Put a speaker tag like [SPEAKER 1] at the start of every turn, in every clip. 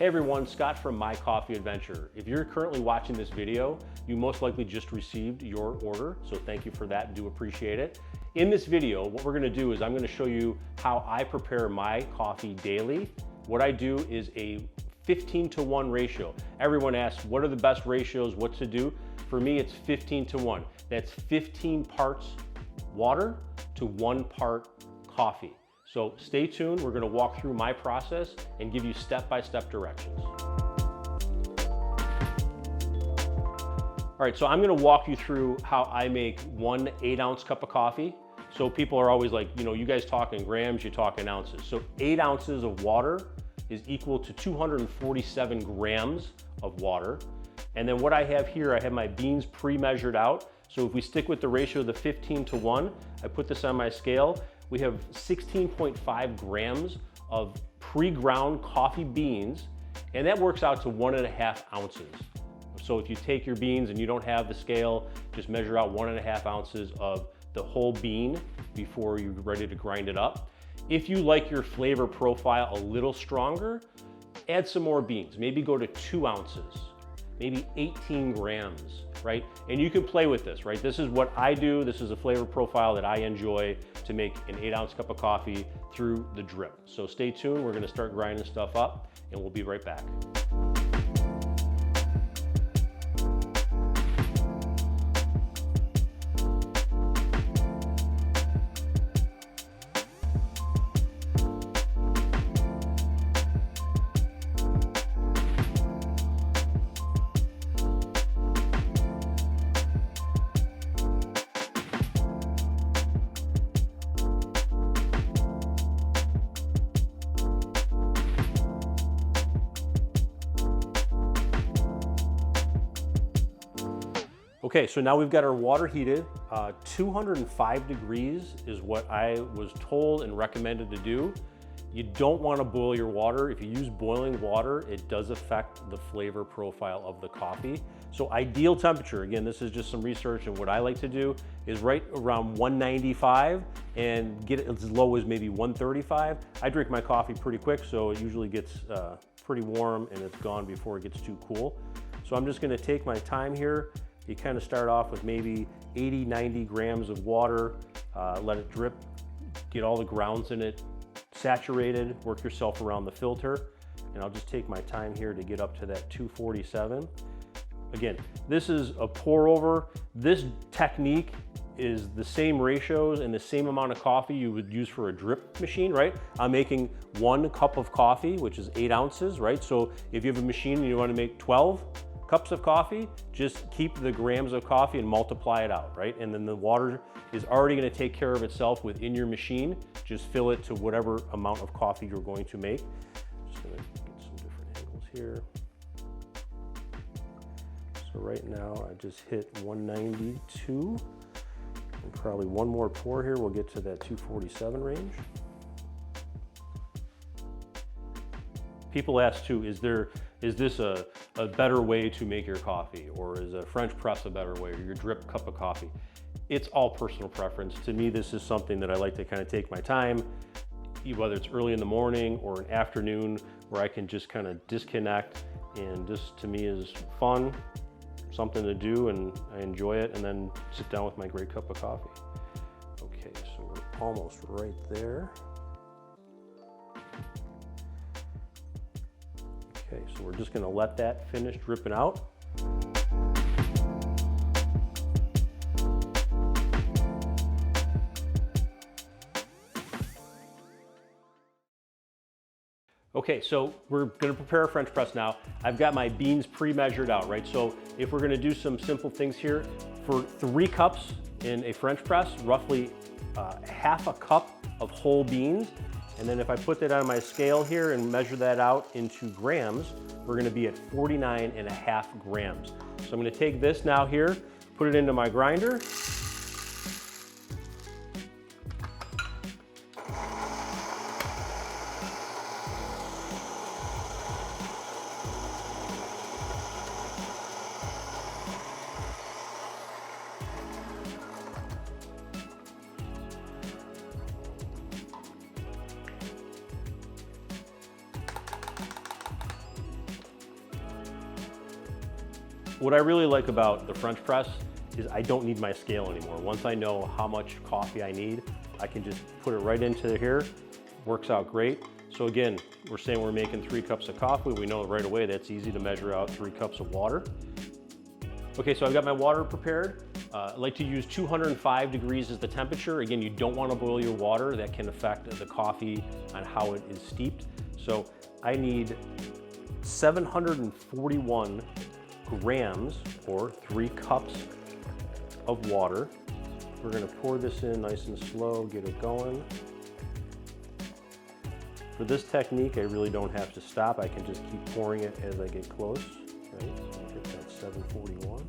[SPEAKER 1] Hey everyone, Scott from My Coffee Adventure. If you're currently watching this video, you most likely just received your order, so thank you for that and do appreciate it. In this video, what we're gonna do is I'm gonna show you how I prepare my coffee daily. What I do is a 15-to-1 ratio. Everyone asks, what are the best ratios, what to do? For me, it's 15-to-1. That's 15 parts water to 1 part coffee. So stay tuned, we're gonna walk through my process and give you step-by-step directions. All right, so I'm gonna walk you through how I make 1 8-ounce cup of coffee. So people are always like, you guys talk in grams, you talk in ounces. So 8 ounces of water is equal to 247 grams of water. And then what I have here, I have my beans pre-measured out. So if we stick with the ratio of the 15-to-1, I put this on my scale. We have 16.5 grams of pre-ground coffee beans, and that works out to 1.5 ounces. So if you take your beans and you don't have the scale, just measure out 1.5 ounces of the whole bean before you're ready to grind it up. If you like your flavor profile a little stronger, add some more beans. Maybe go to 2 ounces, maybe 18 grams, right? And you can play with this, right? This is what I do. This is a flavor profile that I enjoy to make an 8-ounce cup of coffee through the drip. So stay tuned. We're gonna start grinding stuff up and we'll be right back. Okay, so now we've got our water heated. 205 degrees is what I was told and recommended to do. You don't want to boil your water. If you use boiling water, it does affect the flavor profile of the coffee. So ideal temperature, again, this is just some research, and what I like to do is right around 195 and get it as low as maybe 135. I drink my coffee pretty quick, so it usually gets pretty warm and it's gone before it gets too cool. So I'm just gonna take my time here. You kind of start off with maybe 80, 90 grams of water, let it drip, get all the grounds in it saturated, work yourself around the filter, and I'll just take my time here to get up to that 247. Again, this is a pour over. This technique is the same ratios and the same amount of coffee you would use for a drip machine, right? I'm making 1 cup of coffee, which is 8 ounces, right? So if you have a machine and you want to make 12 cups of coffee, just keep the grams of coffee and multiply it out, right? And then the water is already gonna take care of itself within your machine. Just fill it to whatever amount of coffee you're going to make. Just gonna get some different angles here. So right now I just hit 192. And probably one more pour here, we'll get to that 247 range. People ask too, is this a better way to make your coffee, or is a French press a better way, or your drip cup of coffee? It's all personal preference. To me, this is something that I like to kind of take my time, whether it's early in the morning or an afternoon, where I can just kind of disconnect, and this to me is fun, something to do, and I enjoy it, and then sit down with my great cup of coffee. Okay, so we're almost right there. Okay, so we're just gonna let that finish dripping out. Okay, so we're gonna prepare a French press now. I've got my beans pre-measured out, right? So if we're gonna do some simple things here, for 3 cups in a French press, roughly half a cup of whole beans. And then if I put that on my scale here and measure that out into grams, we're gonna be at 49.5 grams. So I'm gonna take this now here, put it into my grinder. What I really like about the French press is I don't need my scale anymore. Once I know how much coffee I need, I can just put it right into here. Works out great. So again, we're saying we're making 3 cups of coffee. We know right away that's easy to measure out 3 cups of water. Okay, so I've got my water prepared. I like to use 205 degrees as the temperature. Again, you don't want to boil your water. That can affect the coffee on how it is steeped. So I need 741 grams or 3 cups of water. We're going to pour this in nice and slow, get it going. For this technique, I really don't have to stop. I can just keep pouring it as I get close. Right, so I'll get that 741.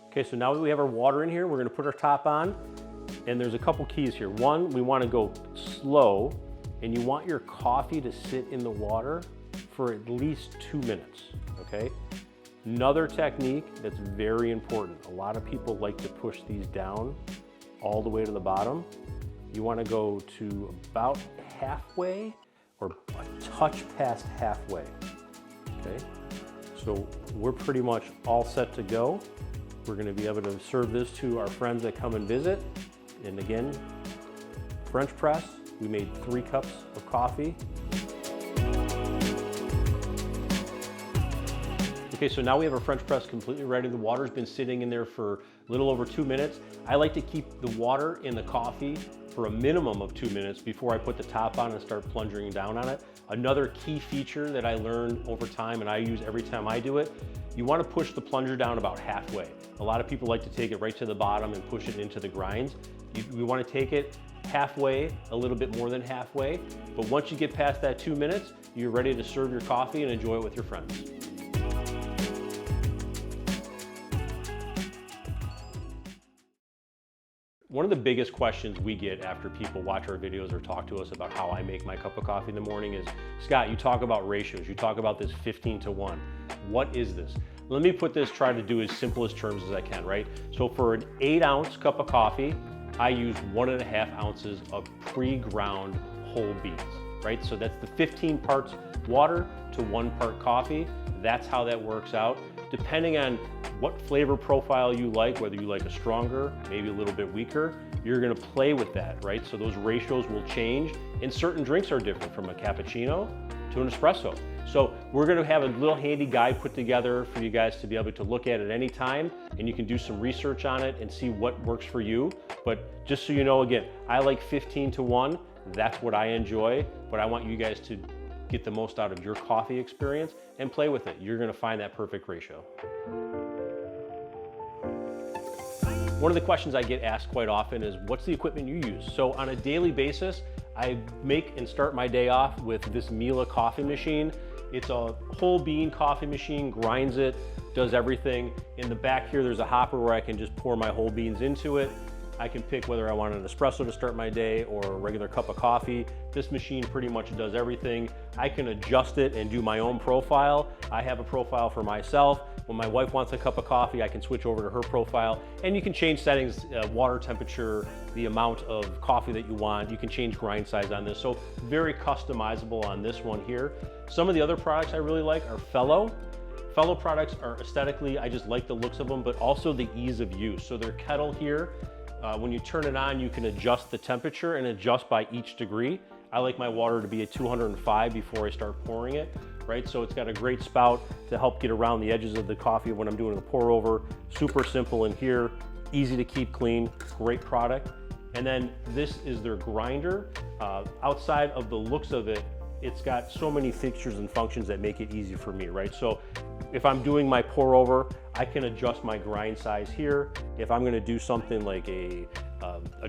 [SPEAKER 1] Okay, so now that we have our water in here, we're going to put our top on. And there's a couple keys here. One, we want to go slow, and you want your coffee to sit in the water for at least 2 minutes, okay? Another technique that's very important. A lot of people like to push these down all the way to the bottom. You want to go to about halfway or a touch past halfway, okay? So we're pretty much all set to go. We're going to be able to serve this to our friends that come and visit. And again, French press, we made 3 cups of coffee. Okay, so now we have our French press completely ready. The water's been sitting in there for a little over 2 minutes. I like to keep the water in the coffee for a minimum of 2 minutes before I put the top on and start plunging down on it. Another key feature that I learned over time, and I use every time I do it, you want to push the plunger down about halfway. A lot of people like to take it right to the bottom and push it into the grinds. We want to take it halfway, a little bit more than halfway, but once you get past that 2 minutes, you're ready to serve your coffee and enjoy it with your friends. One of the biggest questions we get after people watch our videos or talk to us about how I make my cup of coffee in the morning is, Scott, you talk about ratios, you talk about this 15-to-1. What is this? Let me try to do as simple as terms as I can, right? So for an 8-ounce cup of coffee, I use 1.5 ounces of pre-ground whole beans, right? So that's the 15 parts water to 1 part coffee. That's how that works out. Depending on what flavor profile you like, whether you like a stronger, maybe a little bit weaker, you're gonna play with that, right? So those ratios will change, and certain drinks are different, from a cappuccino to an espresso. So we're gonna have a little handy guide put together for you guys to be able to look at any time, and you can do some research on it and see what works for you. But just so you know, again, I like 15-to-1, that's what I enjoy, but I want you guys to get the most out of your coffee experience and play with it. You're gonna find that perfect ratio. One of the questions I get asked quite often is, what's the equipment you use? So on a daily basis, I make and start my day off with this Miele coffee machine. It's a whole bean coffee machine, grinds it, does everything. In the back here, there's a hopper where I can just pour my whole beans into it. I can pick whether I want an espresso to start my day or a regular cup of coffee. This machine pretty much does everything. I can adjust it and do my own profile. I have a profile for myself. When my wife wants a cup of coffee, I can switch over to her profile, and you can change settings, water temperature, the amount of coffee that you want. You can change grind size on this. So very customizable on this one here. Some of the other products I really like are Fellow. Fellow products are aesthetically, I just like the looks of them, but also the ease of use. So their kettle here, when you turn it on, you can adjust the temperature and adjust by each degree. I like my water to be at 205 before I start pouring it, right? So it's got a great spout to help get around the edges of the coffee when I'm doing a pour over. Super simple in here, easy to keep clean, great product. And then this is their grinder. Outside of the looks of it, it's got so many fixtures and functions that make it easy for me, right? So if I'm doing my pour over, I can adjust my grind size here. If I'm gonna do something like a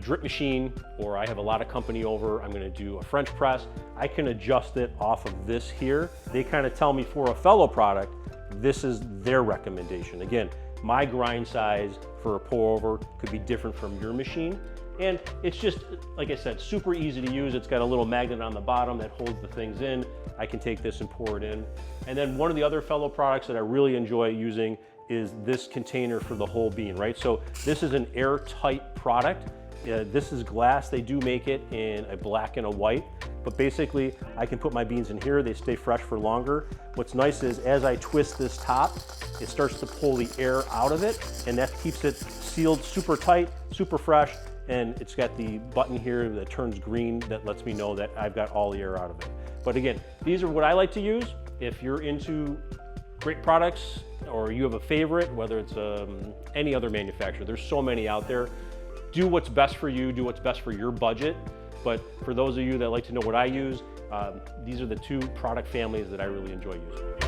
[SPEAKER 1] drip machine, or I have a lot of company over, I'm gonna do a French press, I can adjust it off of this here. They kind of tell me for a Fellow product, this is their recommendation. Again, my grind size for a pour over could be different from your machine. And it's just, like I said, super easy to use. It's got a little magnet on the bottom that holds the things in. I can take this and pour it in. And then one of the other Fellow products that I really enjoy using is this container for the whole bean, right? So this is an airtight product. This is glass. They do make it in a black and a white. but basically I can put my beans in here, they stay fresh for longer. What's nice is as I twist this top, it starts to pull the air out of it, and that keeps it sealed super tight, super fresh, and it's got the button here that turns green that lets me know that I've got all the air out of it. But again, these are what I like to use. If you're into great products or you have a favorite, whether it's any other manufacturer, there's so many out there. Do what's best for you, do what's best for your budget. But for those of you that like to know what I use, these are the two product families that I really enjoy using.